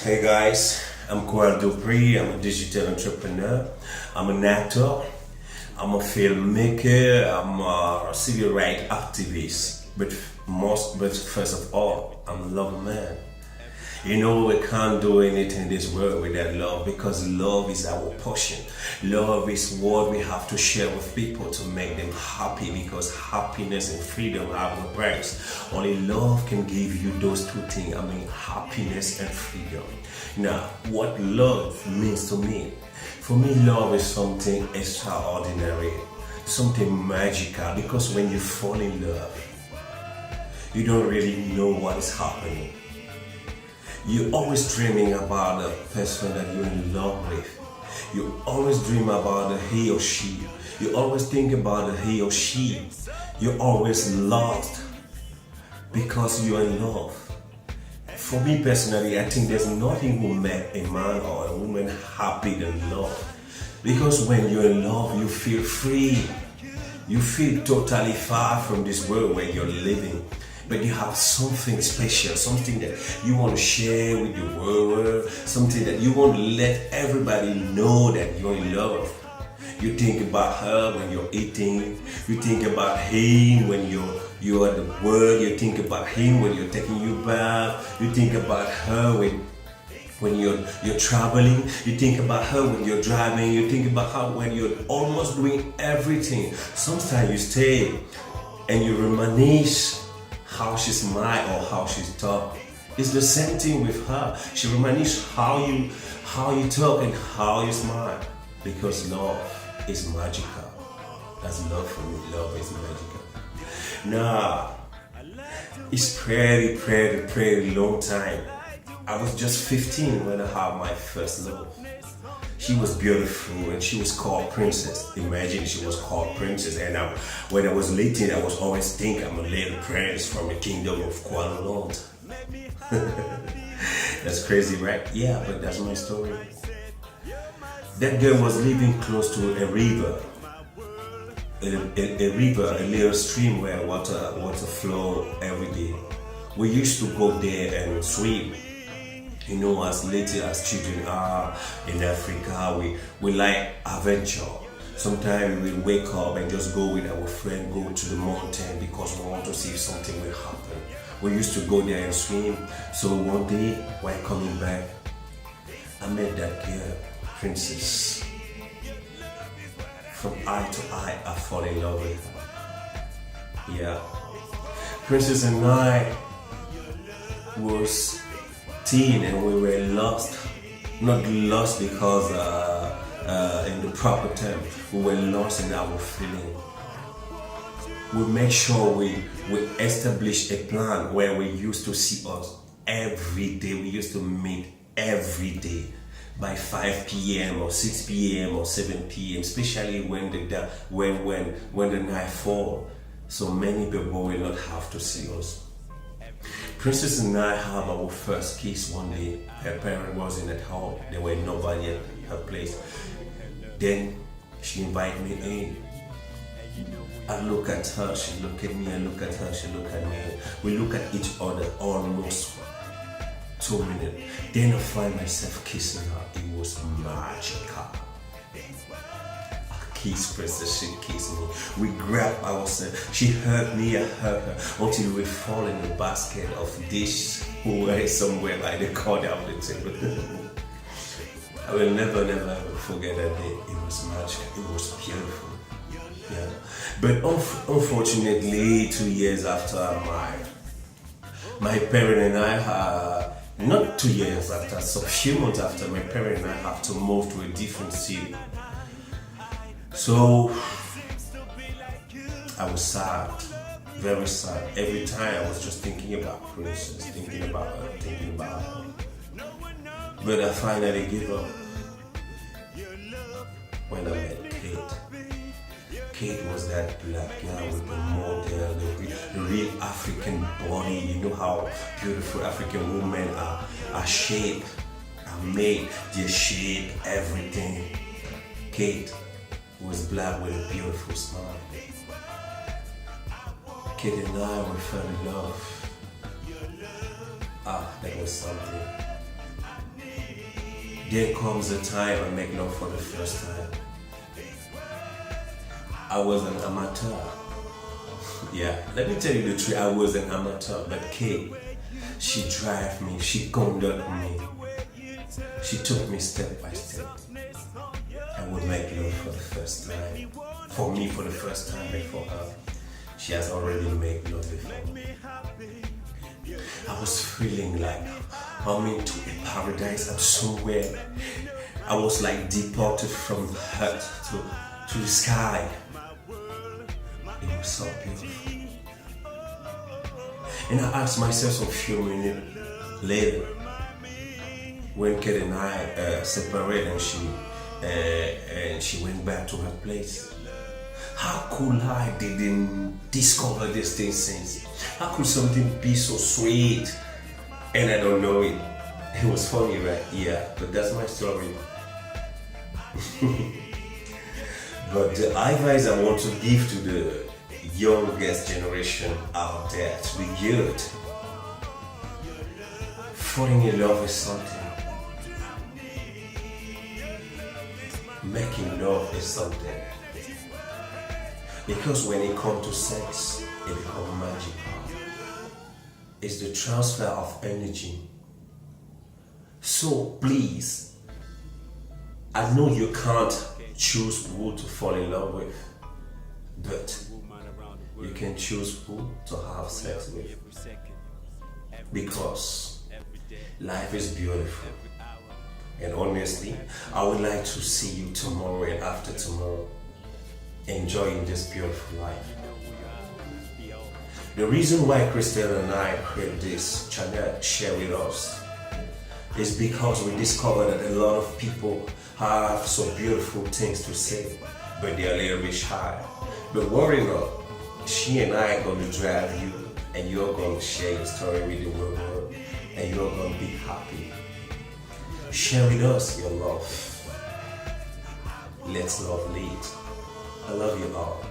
Hey guys, I'm Dupree. I'm a digital entrepreneur. I'm an actor. I'm a filmmaker. I'm a civil rights activist. But first of all, I'm a love man. You know, we can't do anything in this world without love because love is our portion. Love is what we have to share with people to make them happy because happiness and freedom have no price. Only love can give you those two things. Happiness and freedom. Now, what love means to me? For me, love is something extraordinary, something magical because when you fall in love, you don't really know what is happening. You're always dreaming about the person that you're in love with. You always dream about the he or she. You always think about the he or she. You're always lost because you're in love. For me personally, I think there's nothing will make a man or a woman happy than love. Because when you're in love, you feel free. You feel totally far from this world where you're living. But you have something special, something that you want to share with the world, something that you want to let everybody know that you're in love. You think about her when you're eating, you think about him when you're at the work, you think about him when you're taking your bath, you think about her when you're traveling, you think about her when you're driving, you think about her when you're almost doing everything. Sometimes you stay and you reminisce how she smile or how she talk. It's the same thing with her. She reminisces how you talk and how you smile. Because love is magical. That's love for me. Love is magical. Now, it's pretty long time. I was just 15 when I had my first love. She was beautiful and she was called Princess. Imagine she was called Princess. And when I was little, I was always thinking I'm a little prince from the kingdom of KOUAL Talk. That's crazy, right? Yeah, but that's my story. That girl was living close to a river. A river, a little stream where water flow every day. We used to go there and swim. You know, as little as children are in Africa, we like adventure. Sometimes we wake up and just go with our friend, go to the mountain because we want to see if something will happen. We used to go there and swim. So one day, while coming back, I met that girl, Princess. From eye to eye, I fall in love with her. Yeah. Princess and I was teen and we were lost. Not lost because in the proper term, we were lost in our feeling. We make sure we establish a plan where we used to see us every day. We used to meet every day by 5 p.m. or 6 p.m. or 7 p.m. especially when the night fall. So many people will not have to see us. Princess and I had our first kiss one day. Her parent wasn't at home. There were nobody at her place. Then she invited me in. I look at her, she look at me, I look at her, she look at me. We look at each other almost 2 minutes. Then I find myself kissing her. It was magical. Kiss Princess, she kissed me. We grabbed ourselves. She hugged me, I hugged her until we fall in the basket of dish were somewhere by the corner of the table. I will never ever forget that day. It was magical. It was beautiful. Yeah. But unfortunately, 2 years after my parent and I not 2 years after, so a few months after, my parent and I have to move to a different city. So I was sad, very sad. Every time I was just thinking about Princess, thinking about her. But I finally gave up when I met Kate. Kate was that black girl with the model, the real African body. You know how beautiful African women are shaped, are made, their shape, everything. Kate was black with a beautiful smile. Kate and I, we fell in love. That was something. There comes a time I make love for the first time. I was an amateur. Yeah, let me tell you the truth, I was an amateur, but Kay, she drive me, she conduct me. She took me step by step. I would make love for the first time. For me, for the first time, but for her, she has already made love before me. I was feeling like I'm into a paradise. I'm somewhere. I was like deported from earth to the sky. It was so beautiful. And I asked myself a few minutes later, when Kate and I separated and she went back to her place. How could I didn't discover this thing since? How could something be so sweet and I don't know it? It was funny, right? Yeah, but that's my story. But the advice I want to give to the youngest generation out there, to the youth, falling in love is something. Making love is something. Because when it comes to sex, it becomes magical. It's the transfer of energy. So please, I know you can't choose who to fall in love with, but you can choose who to have sex with. Because life is beautiful. And honestly, I would like to see you tomorrow and after tomorrow enjoying this beautiful life. The reason why Christelle and I create this channel, share with us, is because we discovered that a lot of people have so beautiful things to say, but they are a little bit shy. But worry not, she and I are going to drive you, and you're going to share your story with the world, and you're going to be happy. Share with us your love. Let's love lead. I love you all.